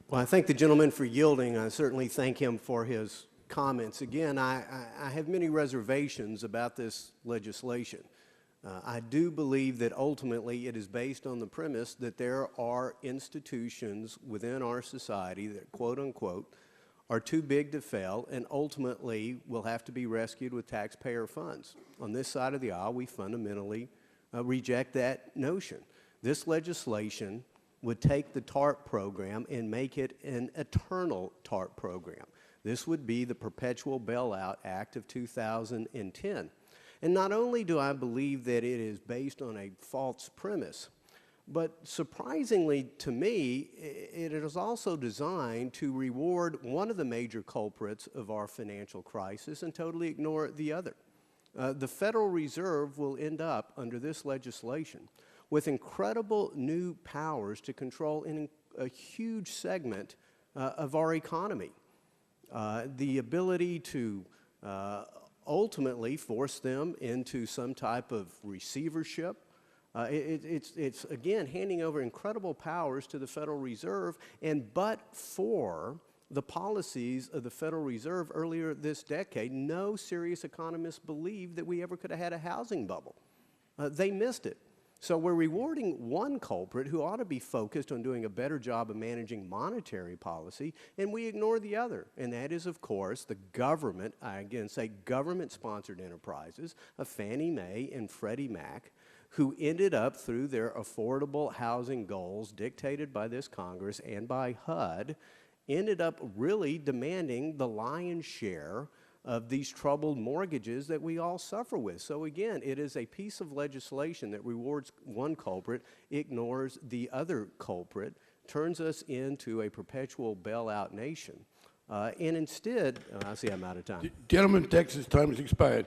Well, I thank the gentleman for yielding. I certainly thank him for his comments. Again, I have many reservations about this legislation. I do believe that ultimately it is based on the premise that there are institutions within our society that, quote unquote, are too big to fail and ultimately will have to be rescued with taxpayer funds. On this side of the aisle, we fundamentally reject that notion. This legislation would take the TARP program and make it an eternal TARP program. This would be the Perpetual Bailout Act of 2010. And not only do I believe that it is based on a false premise, but surprisingly to me, it is also designed to reward one of the major culprits of our financial crisis and totally ignore the other. The Federal Reserve will end up, under this legislation, with incredible new powers to control a huge segment of our economy. The ability to ultimately force them into some type of receivership. It's, again, handing over incredible powers to the Federal Reserve, and but for the policies of the Federal Reserve earlier this decade, no serious economists believed that we ever could have had a housing bubble. They missed it. So we're rewarding one culprit who ought to be focused on doing a better job of managing monetary policy, and we ignore the other. And that is, of course, the government, I again say government-sponsored enterprises of Fannie Mae and Freddie Mac, who ended up through their affordable housing goals dictated by this Congress and by HUD, ended up really demanding the lion's share of these troubled mortgages that we all suffer with. So again, it is a piece of legislation that rewards one culprit, ignores the other culprit, turns us into a perpetual bailout nation. And instead, I see I'm out of time. Gentleman, Texas, time has expired.